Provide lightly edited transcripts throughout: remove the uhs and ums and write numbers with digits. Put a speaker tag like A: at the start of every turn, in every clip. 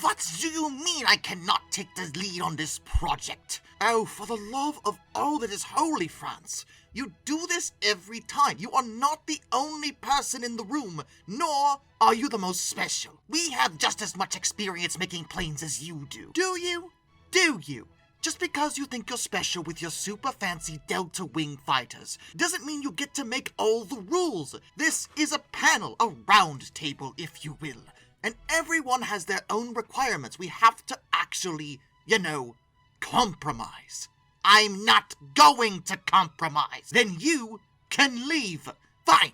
A: What do you mean I cannot take the lead on this project? Oh, for the love of all that is holy, France. You do this every time. You are not the only person in the room, nor are you the most special. We have just as much experience making planes as you do. Do you? Do you? Just because you think you're special with your super fancy Delta Wing fighters doesn't mean you get to make all the rules. This is a panel, a round table, if you will. And everyone has their own requirements. We have to actually, compromise. I'm not going to compromise. Then you can leave. Fine.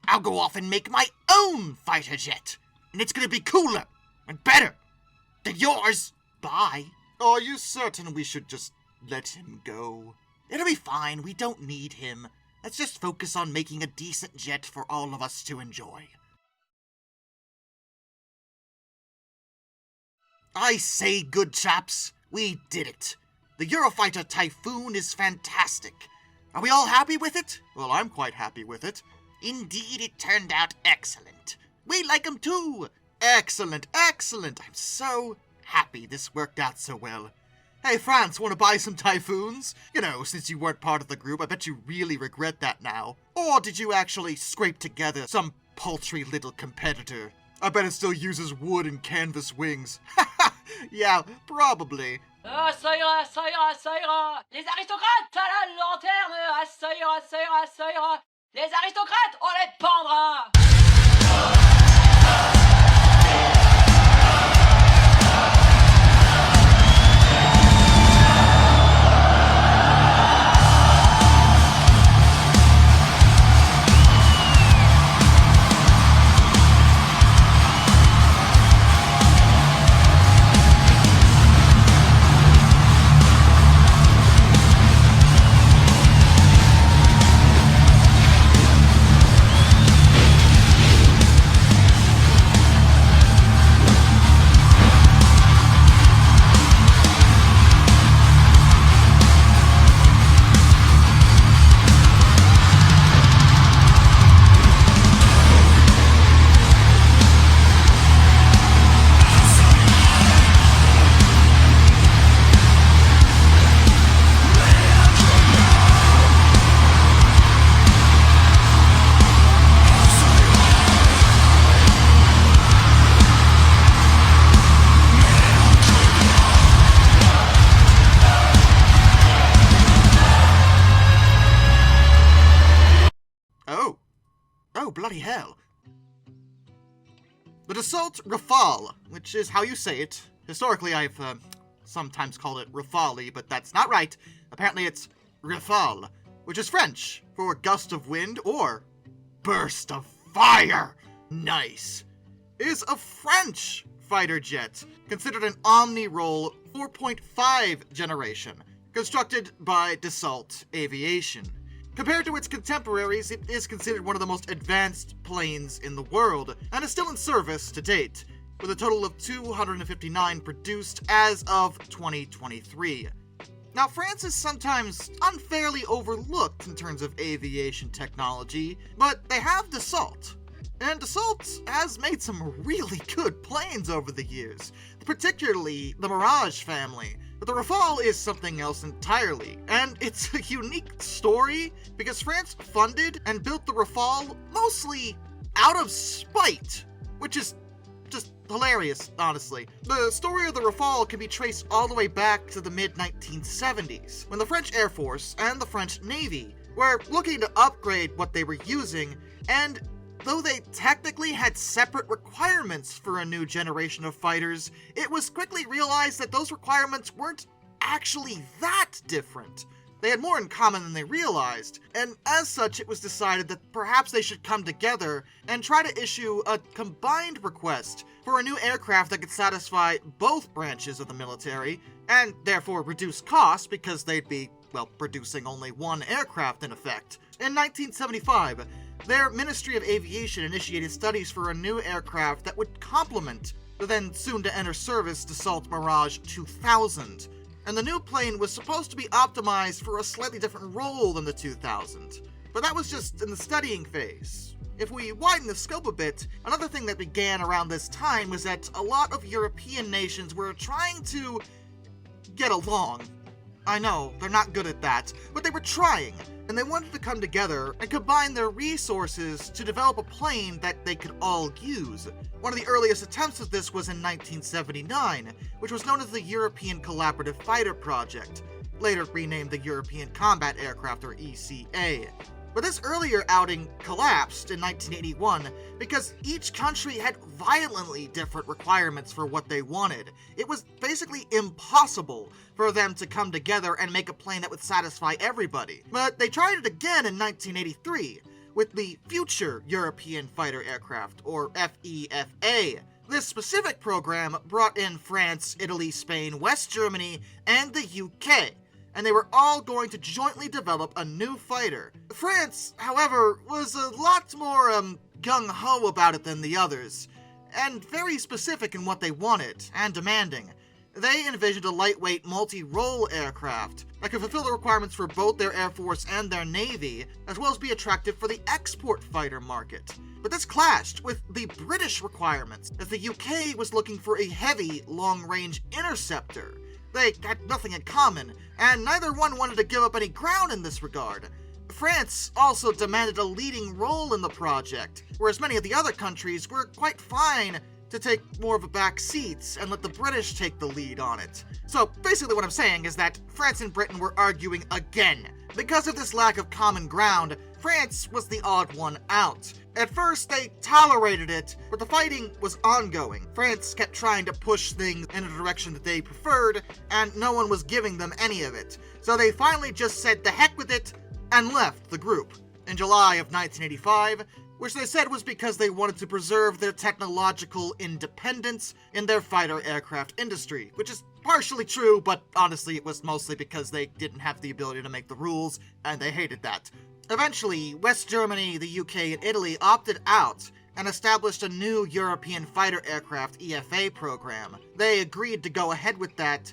A: I'll go off and make my own fighter jet. And it's gonna be cooler and better than yours. Bye. Are you certain we should just let him go? It'll be fine. We don't need him. Let's just focus on making a decent jet for all of us to enjoy. I say, good chaps, we did it. The Eurofighter Typhoon is fantastic. Are we all happy with it? Well, I'm quite happy with it. Indeed, it turned out excellent. We like him too. Excellent, excellent. I'm so happy this worked out so well. Hey, France, want to buy some Typhoons? Since you weren't part of the group, I bet you really regret that now. Or did you actually scrape together some paltry little competitor? I bet it still uses wood and canvas wings. Yeah, probably.
B: Ah, ça ira, ça ira, ça ira. Les aristocrates à la lanterne. Ah, ça ira, ça ira, ça ira. Les aristocrates, on les pendra.
A: Oh, bloody hell. The Dassault Rafale, which is how you say it. Historically, I've sometimes called it Rafale, but that's not right. Apparently it's Rafale, which is French for gust of wind or burst of fire. Nice. Is a French fighter jet, considered an omni-role 4.5 generation, constructed by Dassault Aviation. Compared to its contemporaries, it is considered one of the most advanced planes in the world, and is still in service to date, with a total of 259 produced as of 2023. Now, France is sometimes unfairly overlooked in terms of aviation technology, but they have Dassault. And Dassault has made some really good planes over the years, particularly the Mirage family. But the Rafale is something else entirely, and it's a unique story because France funded and built the Rafale mostly out of spite, which is just hilarious, honestly. The story of the Rafale can be traced all the way back to the mid-1970s, when the French Air Force and the French Navy were looking to upgrade what they were using, and though they technically had separate requirements for a new generation of fighters, it was quickly realized that those requirements weren't actually that different. They had more in common than they realized, and as such it was decided that perhaps they should come together and try to issue a combined request for a new aircraft that could satisfy both branches of the military, and therefore reduce costs because they'd be, well, producing only one aircraft in effect. In 1975, their Ministry of Aviation initiated studies for a new aircraft that would complement the then soon-to-enter service Dassault Mirage 2000, and the new plane was supposed to be optimized for a slightly different role than the 2000. But that was just in the studying phase. If we widen the scope a bit, another thing that began around this time was that a lot of European nations were trying to get along. I know, they're not good at that, but they were trying, and they wanted to come together and combine their resources to develop a plane that they could all use. One of the earliest attempts of this was in 1979, which was known as the European Collaborative Fighter Project, later renamed the European Combat Aircraft, or ECA. But this earlier outing collapsed in 1981 because each country had violently different requirements for what they wanted. It was basically impossible for them to come together and make a plane that would satisfy everybody. But they tried it again in 1983 with the Future European Fighter Aircraft, or FEFA. This specific program brought in France, Italy, Spain, West Germany, and the UK, and they were all going to jointly develop a new fighter. France, however, was a lot more gung-ho about it than the others, and very specific in what they wanted, and demanding. They envisioned a lightweight multi-role aircraft that could fulfill the requirements for both their Air Force and their Navy, as well as be attractive for the export fighter market. But this clashed with the British requirements, as the UK was looking for a heavy, long-range interceptor. They had nothing in common, and neither one wanted to give up any ground in this regard. France also demanded a leading role in the project, whereas many of the other countries were quite fine to take more of a back seat and let the British take the lead on it. So basically what I'm saying is that France and Britain were arguing again. Because of this lack of common ground, France was the odd one out. At first, they tolerated it, but the fighting was ongoing. France kept trying to push things in a direction that they preferred, and no one was giving them any of it. So they finally just said the heck with it, and left the group. In July of 1985, which they said was because they wanted to preserve their technological independence in their fighter aircraft industry, which is partially true, but honestly it was mostly because they didn't have the ability to make the rules, and they hated that. Eventually, West Germany, the UK, and Italy opted out and established a new European Fighter Aircraft EFA program. They agreed to go ahead with that,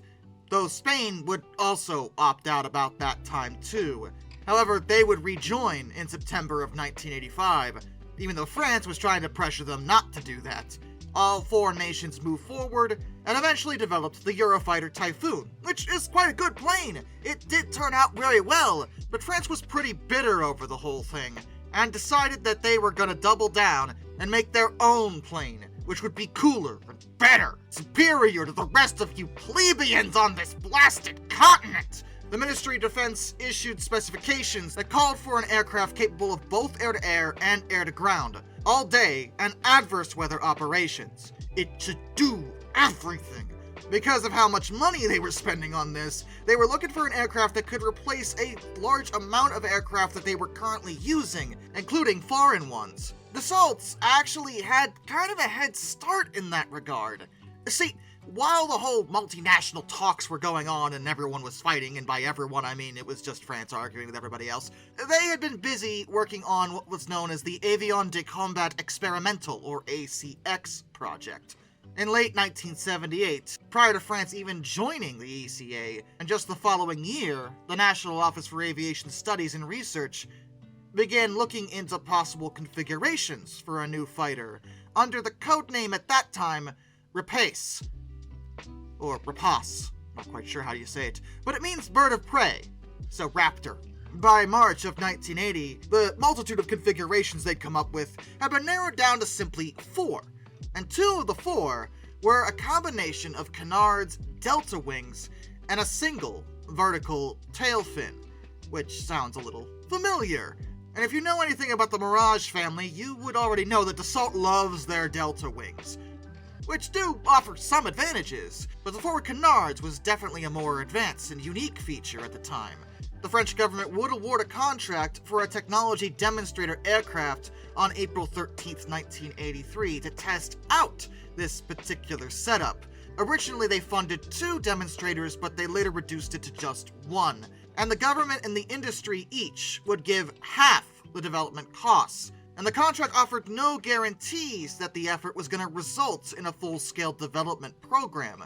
A: though Spain would also opt out about that time too. However, they would rejoin in September of 1985, even though France was trying to pressure them not to do that. All four nations moved forward and eventually developed the Eurofighter Typhoon, which is quite a good plane. It did turn out very well, but France was pretty bitter over the whole thing, and decided that they were gonna double down and make their own plane, which would be cooler and better, superior to the rest of you plebeians on this blasted continent. The Ministry of Defense issued specifications that called for an aircraft capable of both air-to-air and air-to-ground, all day, and adverse weather operations. It should do everything. Because of how much money they were spending on this, they were looking for an aircraft that could replace a large amount of aircraft that they were currently using, including foreign ones. Dassault actually had kind of a head start in that regard. See, while the whole multinational talks were going on and everyone was fighting, and by everyone I mean it was just France arguing with everybody else, they had been busy working on what was known as the Avion de Combat Experimental, or ACX, project. In late 1978, prior to France even joining the ECA, and just the following year, the National Office for Aviation Studies and Research began looking into possible configurations for a new fighter, under the codename at that time, Rapace. Or Rapace, not quite sure how you say it, but it means bird of prey, so raptor. By March of 1980, the multitude of configurations they'd come up with had been narrowed down to simply 4, and 2 of the 4 were a combination of canards, delta wings, and a single vertical tail fin, which sounds a little familiar. And if you know anything about the Mirage family, you would already know that Dassault loves their delta wings, which do offer some advantages, but the forward canards was definitely a more advanced and unique feature at the time. The French government would award a contract for a technology demonstrator aircraft on April 13, 1983 to test out this particular setup. Originally they funded 2 demonstrators, but they later reduced it to just 1, and the government and the industry each would give half the development costs. And the contract offered no guarantees that the effort was going to result in a full-scale development program.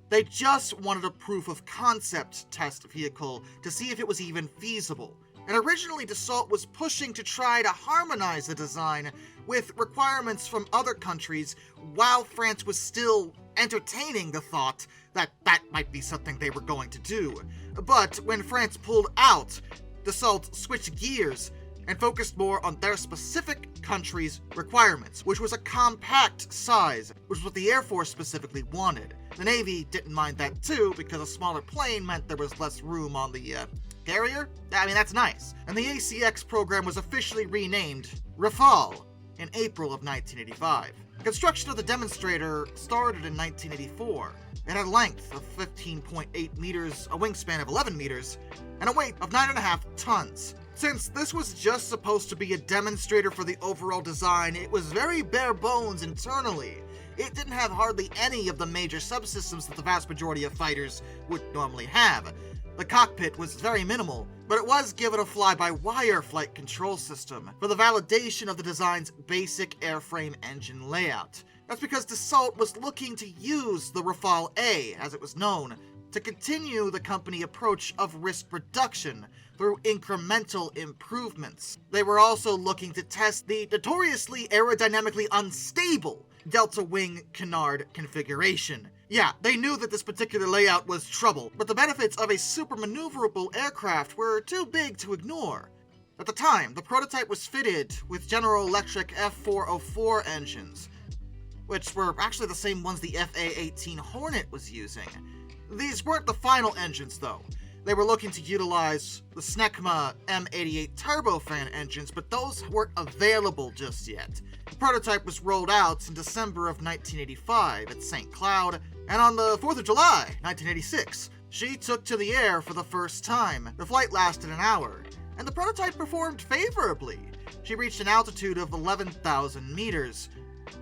A: They just wanted a proof of concept test vehicle to see if it was even feasible. And originally Dassault was pushing to try to harmonize the design with requirements from other countries, while France was still entertaining the thought that that might be something they were going to do. But when France pulled out, Dassault switched gears and focused more on their specific country's requirements, which was a compact size, which was what the Air Force specifically wanted. The Navy didn't mind that too, because a smaller plane meant there was less room on the carrier. I mean, that's nice. And the ACX program was officially renamed Rafale in April of 1985. Construction of the demonstrator started in 1984. It had a length of 15.8 meters, a wingspan of 11 meters, and a weight of 9.5 tons. Since this was just supposed to be a demonstrator for the overall design, it was very bare bones internally. It didn't have hardly any of the major subsystems that the vast majority of fighters would normally have. The cockpit was very minimal, but it was given a fly-by-wire flight control system for the validation of the design's basic airframe engine layout. That's because Dassault was looking to use the Rafale A, as it was known, to continue the company approach of risk reduction through incremental improvements. They were also looking to test the notoriously aerodynamically unstable delta wing canard configuration. Yeah, they knew that this particular layout was trouble, but the benefits of a super maneuverable aircraft were too big to ignore. At the time, the prototype was fitted with General Electric F404 engines, which were actually the same ones the FA-18 Hornet was using. These weren't the final engines, though. They were looking to utilize the Snecma M88 turbofan engines, but those weren't available just yet. The prototype was rolled out in December of 1985 at St. Cloud, and on the 4th of July, 1986, she took to the air for the first time. The flight lasted an hour, and the prototype performed favorably. She reached an altitude of 11,000 meters,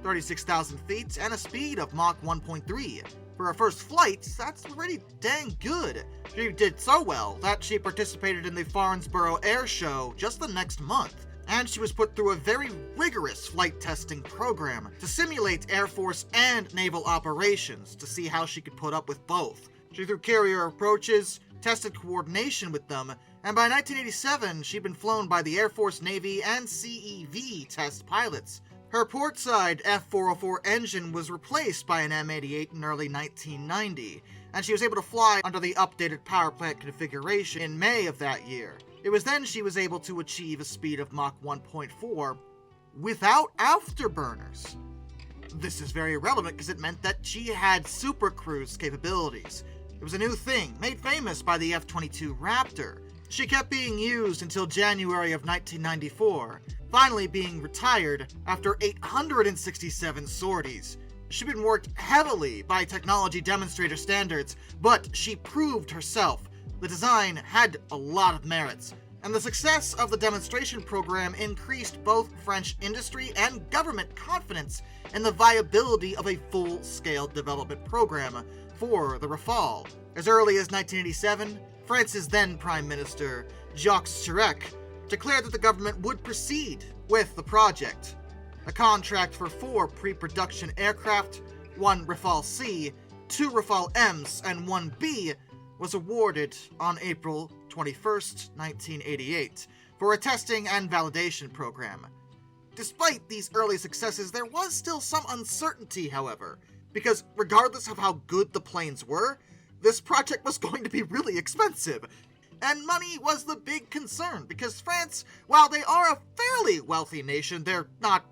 A: 36,000 feet, and a speed of Mach 1.3. For her first flight, that's pretty dang good. She did so well that she participated in the Farnborough Air Show just the next month, and she was put through a very rigorous flight testing program to simulate Air Force and naval operations to see how she could put up with both. She threw carrier approaches, tested coordination with them, and by 1987 she'd been flown by the Air Force, Navy, and CEV test pilots. Her portside F404 engine was replaced by an M88 in early 1990, and she was able to fly under the updated power plant configuration in May of that year. It was then she was able to achieve a speed of Mach 1.4 without afterburners. This is very relevant because it meant that she had supercruise capabilities. It was a new thing, made famous by the F-22 Raptor. She kept being used until January of 1994, finally being retired after 867 sorties. She'd been worked heavily by technology demonstrator standards, but she proved herself. The design had a lot of merits, and the success of the demonstration program increased both French industry and government confidence in the viability of a full-scale development program for the Rafale. As early as 1987, France's then Prime Minister, Jacques Chirac, declared that the government would proceed with the project. A contract for 4 pre-production aircraft, 1 Rafale C, 2 Rafale M's, and 1 B, was awarded on April 21st, 1988, for a testing and validation program. Despite these early successes, there was still some uncertainty, however, because regardless of how good the planes were, this project was going to be really expensive. And money was the big concern, because France, while they are a fairly wealthy nation, they're not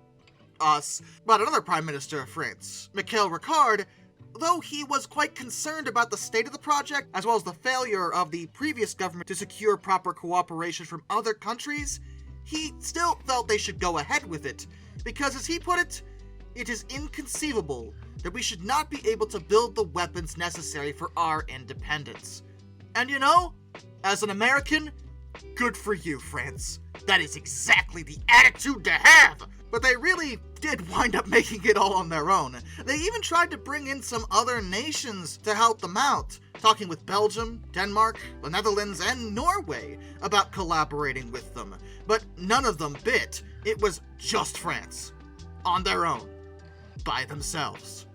A: us, but another Prime Minister of France, Michel Ricard, though he was quite concerned about the state of the project, as well as the failure of the previous government to secure proper cooperation from other countries, he still felt they should go ahead with it, because as he put it, it is inconceivable that we should not be able to build the weapons necessary for our independence. And you know, as an American, good for you, France. That is exactly the attitude to have! But they really did wind up making it all on their own. They even tried to bring in some other nations to help them out, talking with Belgium, Denmark, the Netherlands, and Norway about collaborating with them. But none of them bit. It was just France. On their own. By themselves.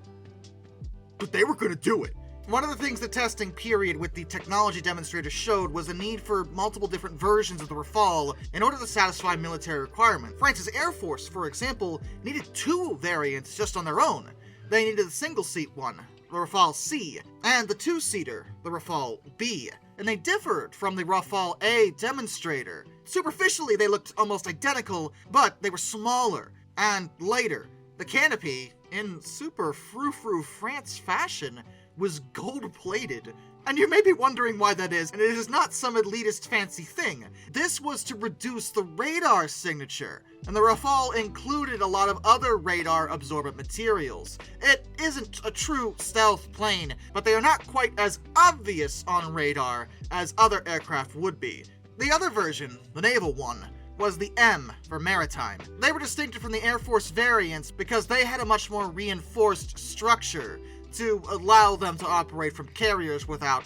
A: But they were gonna do it. One of the things the testing period with the technology demonstrator showed was a need for multiple different versions of the Rafale in order to satisfy military requirements. France's Air Force, for example, needed 2 variants just on their own. They needed the single-seat one, the Rafale C, and the 2-seater, the Rafale B. And they differed from the Rafale A demonstrator. Superficially, they looked almost identical, but they were smaller and lighter. The canopy, in super frou-frou France fashion, was gold-plated. And you may be wondering why that is, and it is not some elitist fancy thing. This was to reduce the radar signature, and the Rafale included a lot of other radar-absorbent materials. It isn't a true stealth plane, but they are not quite as obvious on radar as other aircraft would be. The other version, the naval one, was the M for maritime. They were distinctive from the Air Force variants because they had a much more reinforced structure to allow them to operate from carriers without,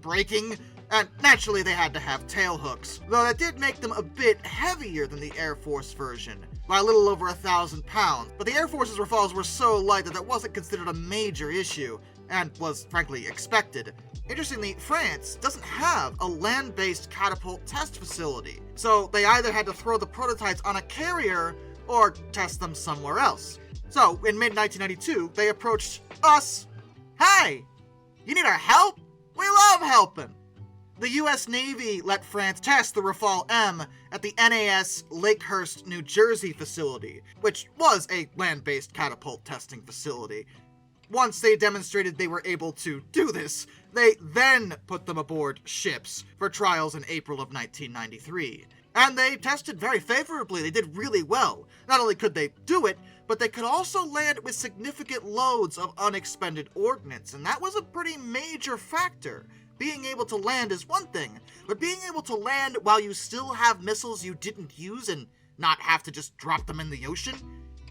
A: breaking. And naturally they had to have tail hooks, though that did make them a bit heavier than the Air Force version, by a little over 1,000 pounds. But the Air Force's Rafales were so light that wasn't considered a major issue, and was frankly expected. Interestingly, France doesn't have a land-based catapult test facility, so they either had to throw the prototypes on a carrier or test them somewhere else. So, in mid-1992, they approached us. Hey, you need our help? We love helping. The US Navy let France test the Rafale M at the NAS Lakehurst, New Jersey facility, which was a land-based catapult testing facility. Once they demonstrated they were able to do this, they then put them aboard ships for trials in April of 1993. And they tested very favorably. They did really well. Not only could they do it, but they could also land with significant loads of unexpended ordnance, and that was a pretty major factor. Being able to land is one thing, but being able to land while you still have missiles you didn't use and not have to just drop them in the ocean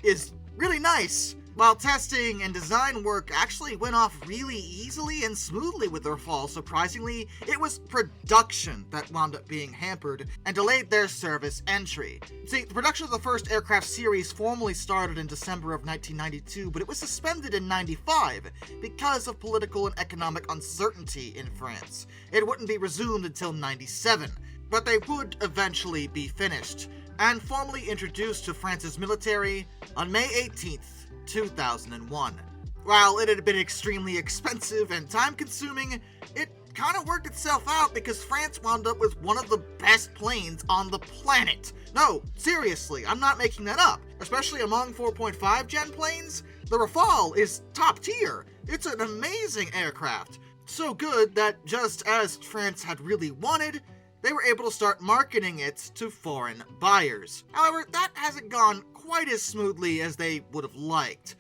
A: is really nice. While testing and design work actually went off really easily and smoothly with the Rafale, surprisingly, it was production that wound up being hampered and delayed their service entry. See, the production of the first aircraft series formally started in December of 1992, but it was suspended in 95 because of political and economic uncertainty in France. It wouldn't be resumed until 97, but they would eventually be finished and formally introduced to France's military on May 18th, 2001. While it had been extremely expensive and time-consuming, it kind of worked itself out because France wound up with one of the best planes on the planet. No, seriously, I'm not making that up. Especially among 4.5 gen planes, the Rafale is top tier. It's an amazing aircraft. So good that just as France had really wanted, they were able to start marketing it to foreign buyers. However, that hasn't gone quite as smoothly as they would have liked.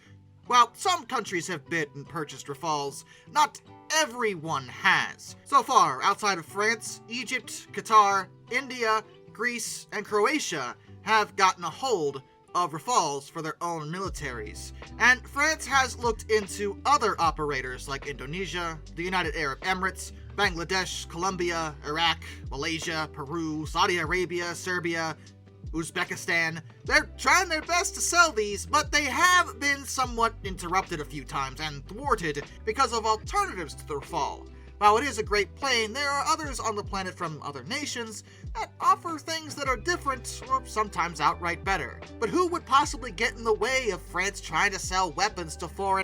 A: While some countries have bid and purchased Rafales, not everyone has. So far, outside of France, Egypt, Qatar, India, Greece, and Croatia have gotten a hold of Rafales for their own militaries. And France has looked into other operators like Indonesia, the United Arab Emirates, Bangladesh, Colombia, Iraq, Malaysia, Peru, Saudi Arabia, Serbia, Uzbekistan. They're trying their best to sell these, but they have been somewhat interrupted a few times and thwarted because of alternatives to the Rafale. While it is a great plane, there are others on the planet from other nations that offer things that are different or sometimes outright better. But who would possibly get in the way of France trying to sell weapons to foreign...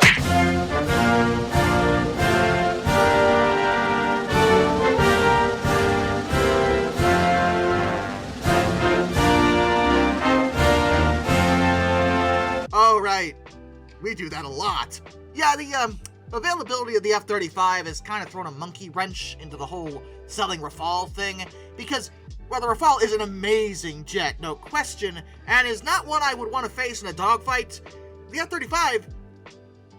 A: Oh, right. We do that a lot. Yeah, the availability of the F-35 has kind of thrown a monkey wrench into the whole selling Rafale thing, because, well, the Rafale is an amazing jet, no question, and is not one I would want to face in a dogfight. The F-35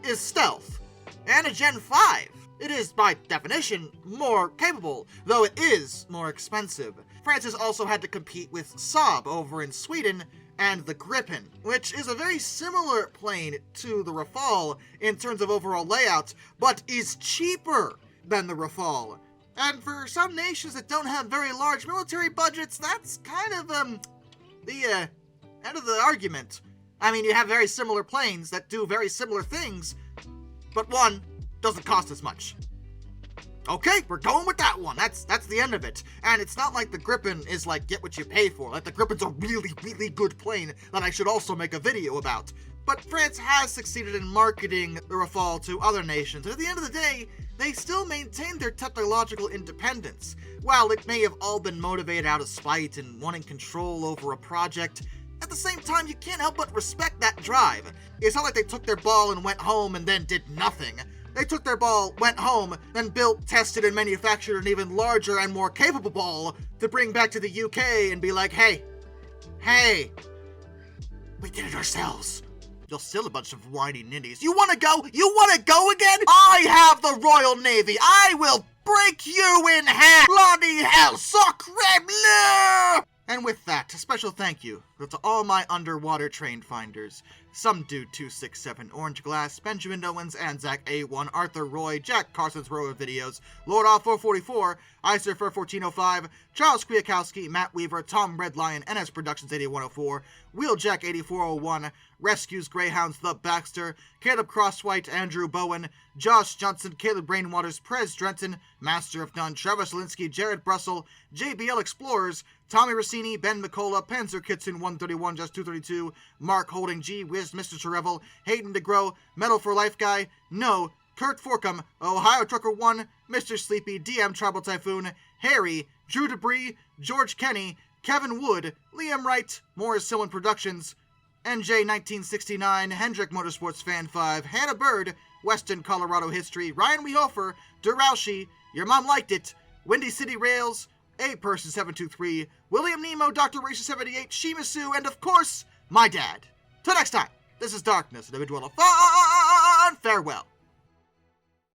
A: is stealth, and a Gen 5. It is, by definition, more capable, though it is more expensive. France has also had to compete with Saab over in Sweden, and the Gripen, which is a very similar plane to the Rafale in terms of overall layout, but is cheaper than the Rafale. And for some nations that don't have very large military budgets, that's kind of, the end of the argument. I mean, you have very similar planes that do very similar things, but one doesn't cost as much. Okay, we're going with that one. That's the end of it. And it's not like the Gripen is like get what you pay for. Like the Gripen's a really, really good plane that I should also make a video about. But France has succeeded in marketing the Rafale to other nations. And at the end of the day, they still maintain their technological independence. While it may have all been motivated out of spite and wanting control over a project, at the same time, you can't help but respect that drive. It's not like they took their ball and went home and then did nothing. They took their ball, went home, then built, tested, and manufactured an even larger and more capable ball to bring back to the UK and be like, hey, we did it ourselves. You're still a bunch of whiny ninnies. You wanna go? You wanna go again? I have the Royal Navy. I will break you in half. Bloody hell, sacre bleu! And with that, a special thank you to all my underwater train finders. Some Dude 267, Orange Glass, Benjamin Owens, Anzac A1, Arthur Roy, Jack Carson's Row of Videos, Lord Off 444, Isurfer 1405, Charles Kwiatkowski, Matt Weaver, Tom Redlion, NS Productions 8104, Wheeljack 8401, Rescues Greyhounds The Baxter, Caleb Crosswhite, Andrew Bowen, Josh Johnson, Caleb Brainwaters, Prez Drenton, Master of None, Travis Linsky, Jared Brussel, JBL Explorers, Tommy Rossini, Ben McCullough, Panzer Kitson 131, Just 232, Mark Holding, G Wiz, Mr. Trevel, Hayden DeGrow, Metal for Life Guy, No, Kurt Forkum, Ohio Trucker 1, Mr. Sleepy, DM Tribal Typhoon, Harry, Drew Debris, George Kenny, Kevin Wood, Liam Wright, Morris Sillen Productions, NJ1969, Hendrick Motorsports Fan 5, Hannah Bird, Weston Colorado History, Ryan Wehofer, Duraushi, Your Mom Liked It, Windy City Rails, A Person 723, William Nemo, Dr. Racer 78, Shimasu, and of course, my dad. Till next time, this is Darkness, individual of fun. Farewell.